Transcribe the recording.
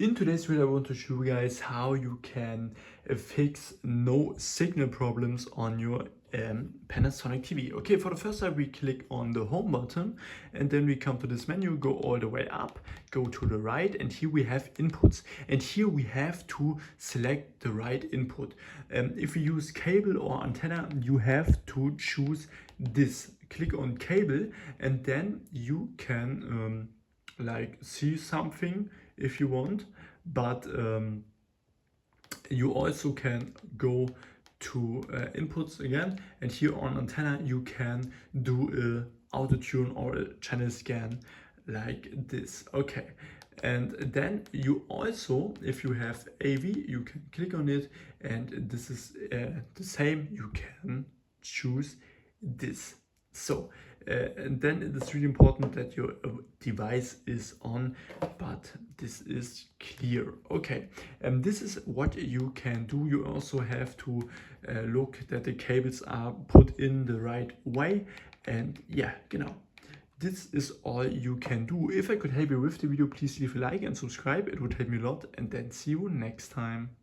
In today's video I want to show you guys how you can fix no signal problems on your Panasonic TV. Okay, for the first time we click on the home button and then we come to this menu, go all the way up, go to the right, and here we have inputs, and here we have to select the right input. If you use cable or antenna, you have to choose this. Click on cable and then you can like see something if you want, but you also can go to inputs again, and here on antenna you can do a auto tune or a channel scan like this. Okay, and then you also, if you have AV, you can click on it, and this is the same, you can choose this. So and then it is really important that your device is on, but this is clear. Okay, and this is what you can do. You also have to look that the cables are put in the right way, and yeah, this is all you can do. If I could help you with the video, please leave a like and subscribe. It would help me a lot, and then see you next time.